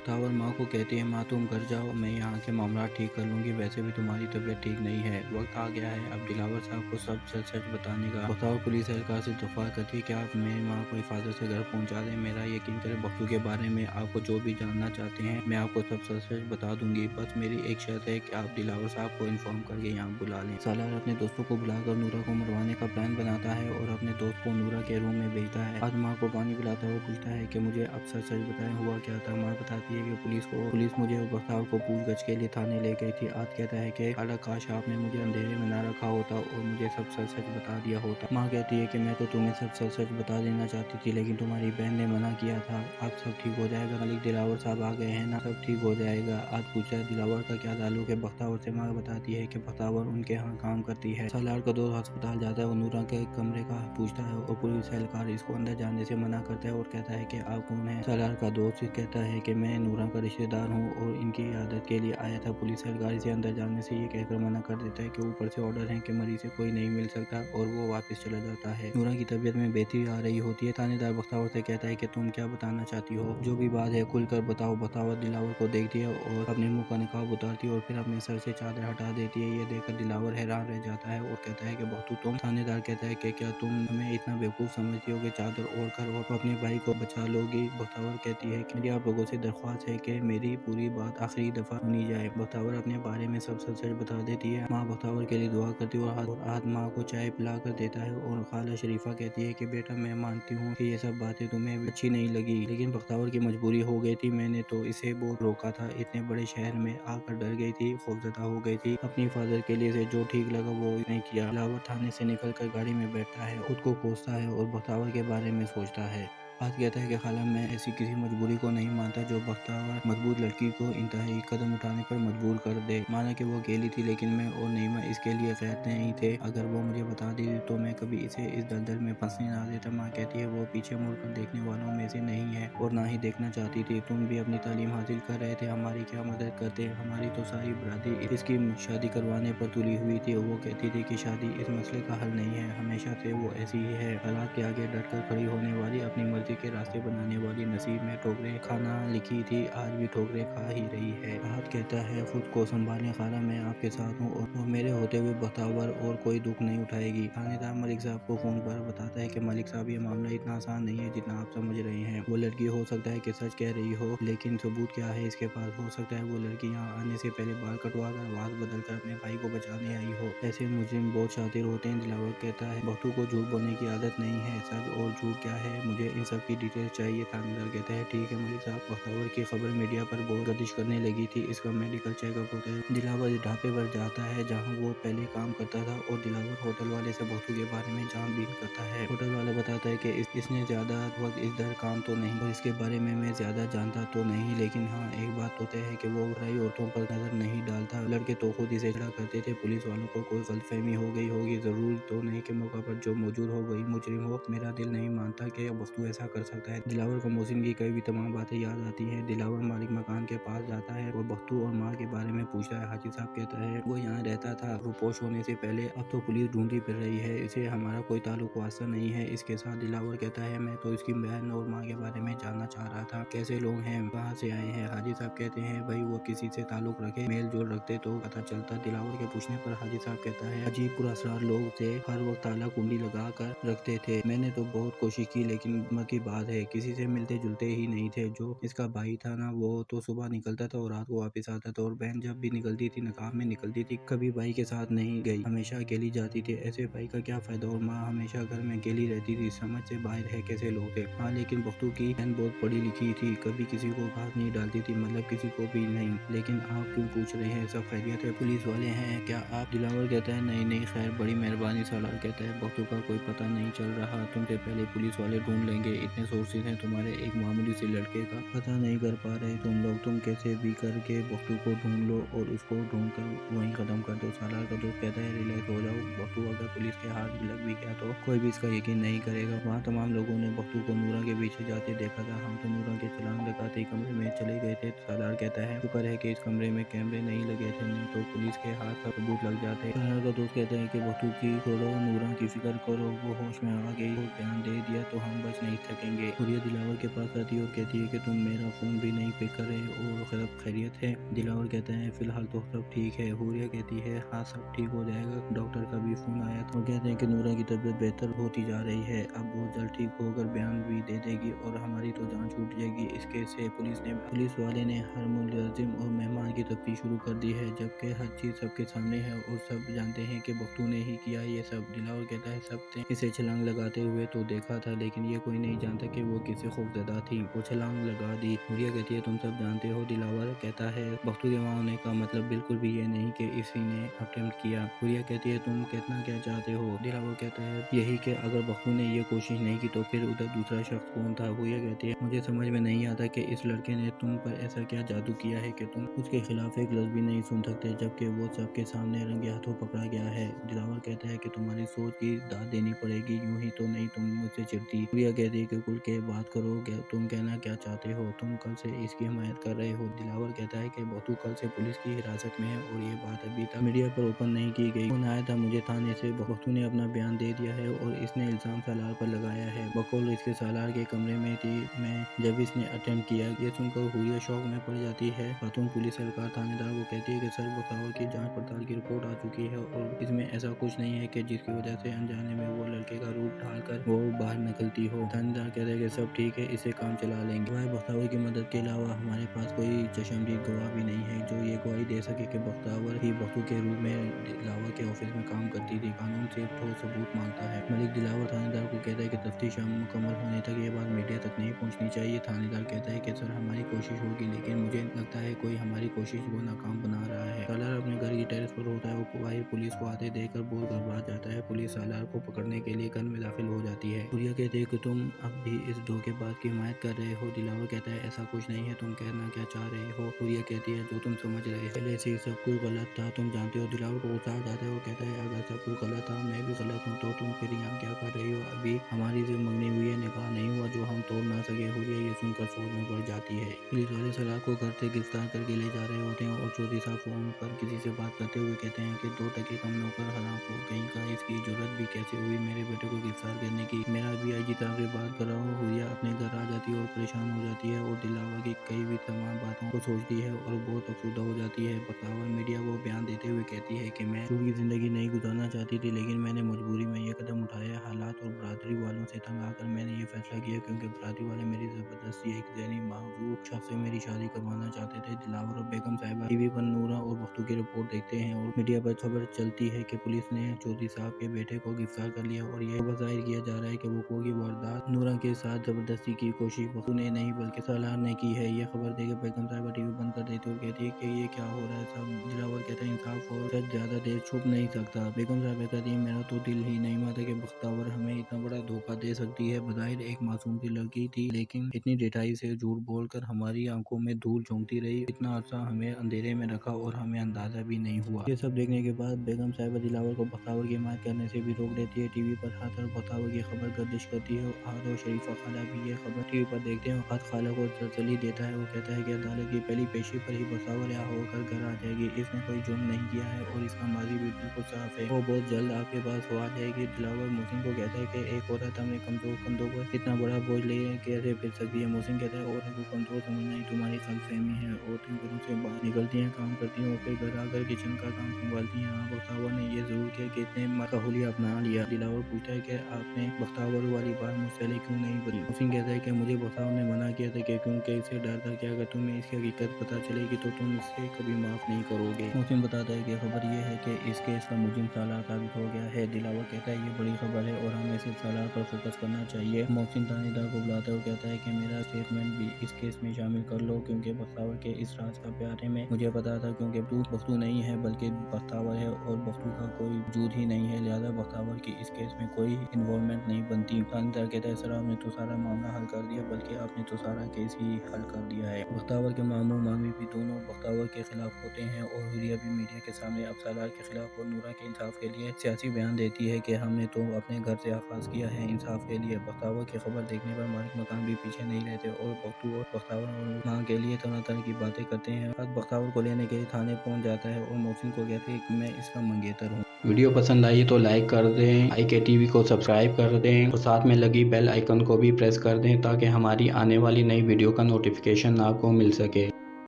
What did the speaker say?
बख्तावर माँ को कहती है, माँ तुम घर जाओ, मैं यहाँ के मामला ठीक कर लूँगी, वैसे भी तुम्हारी तबीयत ठीक नहीं है। वक्त आ गया है अब दिलावर साहब को सब सच सच बताने का। बख्तावर पुलिस एहलकार से दरख्वास्त करती है कि आप मेरी माँ को हिफाजत से घर पहुँचा दें। मेरा यकीन करें, बख्तू के बारे में आपको जो भी जानना चाहते हैं मैं आपको सब सच सच बता दूंगी। बस मेरी एक शर्त है कि आप दिलावर साहब को इन्फॉर्म करके यहाँ बुला लें। सालार अपने दोस्तों को बुलाकर नूरा को मरवाने का प्लान बनाता है और अपने दोस्त को नूरा के रूम में भेजता है। आज माँ को पानी पिलाता हुआ पूछता है कि मुझे अब सच सच बताएं, हुआ क्या था। माँ बताती है कि पुलिस मुझे और बख्तावर को पूछगछ के लिए थाने ले गई थी। आज कहता है कि अल्लाह काश आपने मुझे अंधेरे में ना रखा होता और मुझे सब सच सच बता दिया होता। माँ कहती है कि मैं तो तुम्हें सब सच सच बता देना चाहती थी, लेकिन तुम्हारी बहन ने मना किया था। अब सब ठीक हो जाएगा, मालिक दिलावर साहब आ गए हैं ना, सब ठीक हो जाएगा। आज पूछा है दिलावर का क्या ताल्लुक है बख्तावर से। माँ बताती है कि बख्तावर उनके यहाँ काम करती है। सालार का दोस्त अस्पताल जाता है और नूरा के कमरे का पूछता है और पुलिस एहलकार इसको अंदर जाने से मना करता है और कहता है कि आप कौन है। सालार का दोस्त कहता है कि मैं नूरा का रिश्तेदार हूँ और इनकी इयादत के लिए आया था। पुलिस एहलकार इसे अंदर जाने से ये कहकर मना कर देता है कि ऊपर से ऑर्डर है कि मरीज से कोई नहीं मिल सकता और वो वापस चला जाता है। नूरा की तबीयत में बेहतरी आ रही होती है। थानेदार बख्तावर से कहता है कि तुम क्या बताना चाहती हो, जो भी बात है खुलकर बताओ। बख्तावर दिलावर को देखती है और अपने मुंह का निकाब उतारती है और फिर अपने सर से चादर हटा देती है। ये देखकर दिलावर हैरान रह जाता है और कहता है कि बख्तू तुम। थानेदार कहता है कि क्या तुम हमें इतना बेवकूफ समझती हो कि चादर ओढ़ कर और अपने भाई को बचा लोगी। बख्तावर कहती है कि मेरी आप लोगों से दरख्वास्त है कि मेरी पूरी बात आखिरी दफा सुनी जाए। बख्तावर अपने बारे में सब सच बता देती है। माँ बख्तावर के लिए दुआ करती है और हाथ माँ को चाय पिला कर देता है और खाला शरीफा कहती है कि बेटा मैं मानती हूँ कि ये सब बातें तुम्हें अच्छी नहीं लगी, लेकिन बख्तावर की मजबूरी हो गई थी। मैंने तो इसे बहुत रोका था, इतने बड़े शहर में आकर डर गई थी, खौफजदा हो गई थी। अपनी हिफाजत के लिए इसे जो ठीक लगा वो नहीं किया। दिलावर थाने से निकलकर गाड़ी में बैठता है, खुद को कोसता है और बख्तावर के बारे में सोचता है। आज कहता है कि खाला मैं ऐसी किसी मजबूरी को नहीं मानता जो बख्तावर मजबूत लड़की को इंतहाई कदम उठाने पर मजबूर कर दे। माना कि वो अकेली थी, लेकिन मैं और नईमा इसके लिए गैर नहीं थे। अगर वो मुझे बता देती तो मैं कभी इसे इस दलदल में फंसने ना देता। माँ कहती है वो पीछे मुड़कर देखने वालों में से नहीं है और ना ही देखना चाहती थी। तुम भी अपनी तालीम हासिल कर रहे थे, हमारी क्या मदद करते। हमारी तो सारी बरादरी इसकी शादी करवाने पर तुली हुई थी और वो कहती थी कि शादी इस मसले का हल नहीं है। हमेशा से वो ऐसी ही है, हालात के आगे डटकर खड़ी होने वाली, अपनी मर्जी के रास्ते बनाने वाली। नसीब में ठोकरें खाना लिखी थी, आज भी ठोकरें खा ही रही है। राहत कहता है खुद को संभालें खाला, मैं आपके साथ हूँ और मेरे होते हुए बख्तावर और कोई दुख नहीं उठाएगी। थानेदार मलिक साहब को फोन पर बताता है कि मलिक साहब ये मामला इतना आसान नहीं है जितना आप समझ रहे हैं। वो लड़की हो सकता है कि सच कह रही हो, लेकिन सबूत क्या है इसके पास। हो सकता है वो लड़की यहाँ आने से पहले बाल कटवा कर आवाज बदल कर अपने भाई को बचाने आई हो। ऐसे मुजरिम बहुत शातिर होते हैं। दिलावर कहता है बख्तू को झूठ बोलने की आदत नहीं है, सच और झूठ क्या है मुझे इन सब की डिटेल चाहिए। थानेदार कहता है ठीक है मलिक साहब। बख्तावर की खबर मीडिया पर बहुत गर्दिश करने लगी थी, इसका मेडिकल चेकअप होता है। दिलावर इस ढाबे पर जाता है जहाँ वो पहले काम करता था और दिलावर होटल वाले से बख्तू के बारे में जानबीन करता है। होटल वाला बताता है कि इसने ज्यादा वक्त इधर काम तो नहीं और इसके बारे में मैं ज्यादा जानता तो नहीं, लेकिन हाँ एक बात तो तय है कि वो बुराई औरतों पर नजर नहीं डालता। लड़के तो खुद इसे झगड़ा करते थे। पुलिस वालों को कोई गलतफहमी हो गई होगी, जरूरी तो नहीं कि मौका पर जो मौजूद हो वही मुजरिम हो। मेरा दिल नहीं मानता कि बख्तू ऐसा कर सकता है। दिलावर को मोहसिन की कई भी तमाम बातें याद आती हैं। दिलावर मालिक मकान के पास जाता है और बख्तू और माँ के बारे में पूछता है। हाजी साहब कहता है वो यहाँ रहता था रुपोश होने से पहले, अब तो पुलिस ढूंढती फिर रही है, इसे हमारा कोई ताल्लुक वास्ता नहीं है इसके साथ। दिलावर कहता है मैं तो इसकी बहन और माँ के बारे में जानना चाह रहा था, कैसे लोग हैं, कहाँ से आए हैं। हाजी साहब कहते हैं भाई वो किसी से ताल्लुक रखे, मेल जोल रखते तो पता चलता। दिलावर के पूछने पर हाजी साहब कहता है अजीब पुरअसरार लोग थे, हर वक्त ताला कुंडी लगा कर रखते थे। मैंने तो बहुत कोशिश की लेकिन हिम्मत की बात है, किसी से मिलते जुलते ही नहीं थे। जो इसका भाई था ना वो तो सुबह निकलता था और रात को वापस आता था, और बहन जब भी निकलती थी नकाब में निकलती थी, कभी भाई के साथ नहीं गई, हमेशा अकेली जाती थी। ऐसे भाई का क्या फायदा। और माँ हमेशा घर में अकेली रहती थी, समझ से बाहर है कैसे लोग थे। हाँ लेकिन बख्तू की बहन बहुत पढ़ी लिखी थी, कभी किसी को बात नहीं डालती थी, मतलब किसी को भी नहीं। लेकिन आप क्यों पूछ रहे हैं, सब खैरियत है, पुलिस वाले हैं क्या आप। दिलावर कहता है नहीं नहीं खैर, बड़ी मेहरबानी। सालार कहता है बख्तू का कोई पता नहीं चल रहा, तुमसे पहले पुलिस वाले ढूंढ लेंगे, इतने सोर्सेज हैं तुम्हारे, एक मामूली से लड़के का पता नहीं कर पा रहे तुम लोग, तुम कैसे भी करके बख्तू को ढूंढ लो और उसको ढूंढ कर वहीं खत्म कर दो। सालार का दोस्त कहता है रिलैक्स हो जाओ, बख्तू अगर पुलिस के हाथ लग भी गया तो कोई भी इसका यकीन नहीं करेगा। वहाँ तमाम लोगों ने बख्तू को नूरा के पीछे जाते देखा था, हम तो नूरा के छलांग लगाते ही कमरे में चले गए थे। सालार कहता है शुक्र है कि इस कमरे में कैमरे नहीं लगे थे, नहीं तो पुलिस के हाथ सब सबूत लग जाते। सालार का दोस्त कहते हैं कि बख्तू की छोड़ो, नूरा की फिक्र करो, वो होश में आ गई, वो बयान दे दिया तो हम बच नहीं सकेंगे। हुरिया दिलावर के पास आती है और कहती है कि तुम मेरा फोन भी नहीं पिक करे और सब खैरियत है। दिलावर कहते हैं फिलहाल तो सब ठीक है। हुरिया कहती है हाँ सब ठीक हो जाएगा, डॉक्टर का भी फोन आया था। कहते हैं कि नूरा की तबीयत बेहतर होती जा रही है, अब बहुत जल्द ठीक होकर बयान भी दे देगी और हमारी तो जान छूट जाएगी। इस केस से पुलिस वाले ने हर मुलजिम और मेहमान की तफ्तीश शुरू कर दी है, जबकि हर चीज सबके सामने है और सब जानते हैं कि बख्तू ने ही किया ये सब। दिलावर कहता है सब ने इसे छलांग लगाते हुए तो देखा था, लेकिन ये कोई नहीं जानता कि वो किससे खौफजदा थी, वो छलांग लगा दी। हुरिया कहती है तुम सब जानते हो। दिलावर कहता है बख्तू के वहाँ होने का मतलब बिल्कुल भी ये नहीं कि इसी ने अटेम्प्ट किया। हुरिया कहती है तुम कितना क्या चाहते हो। दिलावर कहता है यही कि अगर बख्तू ने ये कोशिश नहीं की तो फिर उधर दूसरा शख्स कौन था। हुरिया कहती है मुझे समझ में नहीं आता कि इस लड़के ने तुम पर ऐसा क्या जादू किया है कि तुम उसके खिलाफ एक लफ्ज भी नहीं सुन सकते, जबकि वो सबके सामने रंगे हाथों पकड़ा गया है। दिलावर कहता है कि तुम्हारी सोच की दाद देनी पड़ेगी, यूं ही तो नहीं तुम मुझसे चिढ़ती। हुरिया कहती है कि खुल के बात करो, तुम कहना क्या चाहते हो, तुम कल से इसकी हिमायत कर रहे हो। दिलावर कहता है कि बख्तू कल से पुलिस की हिरासत में है और ये बात अभी तक मीडिया पर ओपन नहीं की गई। फोन आया था मुझे थाने से, बख्तू ने अपना बयान दे दिया है और इसने इल्जाम सालार पर लगाया है। बकौल इसके सालार के कमरे में थी मैं जब इसने अटेम्प्ट किया। ये सुनकर हुरिया शौक में पड़ जाती है। खातून पुलिस एहलकार थानेदार को कहती है कि सर बखावर की जांच पड़ताल की रिपोर्ट आ चुकी है और इसमें ऐसा कुछ नहीं है कि जिसकी वजह से अनजाने में वो लड़के का रूप ढालकर वो बाहर निकलती हो। थानेदार कहते हैं कि सब ठीक है, इसे काम चला लेंगे। गवाह बख्तावर की मदद के अलावा हमारे पास कोई चश्मदीद गवाह भी नहीं है जो ये गवाही दे सके कि बख्तावर ही बख्तू के रूप में दिलावर के ऑफिस में काम करती थी। कानून से ठोस सबूत मांगता है। मलिक दिलावर थानेदार को कहता है कि तफ्तीश मुकम्मल होने तक ये बात मीडिया तक नहीं पहुंचनी चाहिए। थानेदार कहता है कि सर हमारी कोशिश होगी, लेकिन मुझे लगता है कोई हमारी कोशिश को नाकाम बना रहा है। सालार अपने घर की टेरेस पर होता है और बाहर पुलिस को आते देखकर बहुत घबरा जाता है। पुलिस सालार को पकड़ने के लिए घर में दाखिल हो जाती है। हुरिया कहते हैं कि तुम अब भी इस धोखेबाज की हिमायत कर रहे हो। दिलावर कहता है ऐसा कुछ नहीं है, तुम कहना क्या चाह रहे हो। हुरिया कहती है जो तुम समझ रहे हो, पहले से सब कुछ गलत था, तुम जानते हो। दिलावर को गुस्सा आ जाता है और कहता है अगर सब कुछ गलत था, मैं भी गलत हूँ, तो तुम फिर यहाँ क्या कर रही हो। अभी हमारी जो मंगनी हुई है, निकाह नहीं हुआ जो हम तोड़ ना सके। हुरिया ये सुनकर सोच में पड़ जाती है। पुलिस वाले सलार को घर से गिरफ्तार करके ले जा रहे होते हैं और चौधरी साहब फोन पर किसी से बात करते हुए कहते हैं कि 2 टके कम नौकर हराम को कहीं का, इसकी जरूरत भी कैसे हुई मेरे बेटे को गिरफ्तार करने की। मेरा भी आईजी साहब से बात कर रहा हूँ। हुरिया अपने घर आ जाती है और परेशान हो जाती है और दिलावर की कई भी तमाम बातों को सोचती है और बहुत अफसुदा हो जाती है। बखावर मीडिया को बयान देते हुए कहती है कि मैं झूठ की जिंदगी नहीं गुजारना चाहती थी, लेकिन मैंने मजबूरी में ये कदम उठाया। हालात और बरादरी वालों से तंग आकर मैंने ये फैसला किया क्योंकि बरादरी वाले मेरी जबरदस्ती एक जहनी माजूर शख्स से मेरी शादी करवाना चाहते थे। दिलावर और बेगम साहिबा टीवी पर नूरा और बख्तू की रिपोर्ट देखते हैं और मीडिया पर खबर चलती है कि पुलिस ने चौधरी साहब के बेटे को गिरफ्तार कर लिया और ये खबर जाहिर किया जा रहा है कि वकूअ की वारदात नूरा के साथ जबरदस्ती की कोशिश बख्तू ने नहीं बल्कि सालार ने की है। ये खबर देकर बेगम साहिबा टीवी बंद कर देती है और कहती है कि ये क्या हो रहा है सब। दिलावर कहता है इंसाफ और सच ज्यादा देर छुप नहीं सकता। बेगम साहिबा कहती है मेरा तो दिल ही नहीं मानता कि बख्तावर हमें इतना बड़ा धोखा दे सकती है। बज़ाहिर एक मासूम सी लड़की थी, लेकिन इतनी ढिठाई से झूठ बोलकर हमारी आंखों में धूल झोंकती रही। इतना अरसा हमें अंधेरे में रखा और हमें अंदाजा भी नहीं हुआ। ये सब देखने के बाद बेगम साहिबा दिलावर को बख्तावर की हिमायत करने से भी रोक देती है। टीवी पर हर तरफ बख्तावर की खबर गर्दिश करती है। आहत और शरीफा खाला भी ये खबर टीवी पर देखते हैं। आहत खाला को तसल्ली देता है और कहता है कि अदालत की पहली पेशी पर ही बख्तावर यहाँ होकर घर आ जाएगी। इसने कोई जुर्म नहीं किया है और इसका माजी भी बिल्कुल साफ है, वो बहुत जल्द आपके पास आ जाएगी। दिलावर मोहसिन को कहता है कि एक औरत अपने कमजोर कंधों पर इतना बड़ा बोझ ले कैसे फिर सकती है। मोहसिन कहता है औरत को कमजोर समझना ही तुम्हारी गलतफहमी है। औरतें घरों से बाहर निकलती हैं, काम करती हैं और फिर घर आकर किचन का काम संभालती हैं। हाँ, बख्तावर ने ये जरूर किया कि इतने का हुलिया अपना लिया। दिलावर पूछता है कि आपने बख्तावर वाली बात मुझसे पहले क्यों नहीं बताई। मोहसिन कहता है कि मुझे बख्तावर ने मना किया था कि क्योंकि इसे डर था कि अगर तुम्हें इसकी हकीकत पता चलेगी तो तुम इसे कभी माफ नहीं करोगे। मोहसिन बताता है कि खबर ये है कि इस केस का मुलजिम सालार साबित हो गया है। दिलावर कहता है ये बड़ी खबर है और हमें सिर्फ सालार पर फोकस करना चाहिए। मोहसिन थानेदार को बुलाता है और कहता है कि मेरा स्टेटमेंट भी इस केस में शामिल कर लो क्योंकि बख्तावर के इस राज का बारे में मुझे पता था, क्योंकि तू बख्तू नहीं है बल्कि बख्तावर है और बख्तू का कोई वजूद ही नहीं है, लिहाजा बख्तावर की इस केस में कोई इन्वॉल्वमेंट नहीं बनती। थानेदार कहता है, सर आपने तो सारा मामला हल कर दिया, बल्कि आपने तो सारा केस ही हल कर दिया है। बख्तावर के मामू मामी भी दोनों बख्तावर के खिलाफ होते हैं और हुरिया भी मीडिया के सामने अब सालार के खिलाफ और नूरा के इंसाफ के लिए सियासी बयान देती है कि हमने तो अपने घर से आगाज किया है इंसाफ के लिए। बख्तावर की खबर देखने पर मालिक मकान भी पीछे नहीं रहते और बख्तू और बख्तावर और माँ के लिए तरह तरह की बातें करते हैं। आज बख्तावर को लेने के लिए थाने पहुंच जाता है और मोहसिन को कहते हैं कि मैं इसका मंगेतर हूँ। वीडियो पसंद आई तो लाइक कर दें, IK TV को सब्सक्राइब कर दें और साथ में लगी बेल आइकन को भी प्रेस कर दें ताकि हमारी आने वाली नई वीडियो का नोटिफिकेशन आपको मिल सके।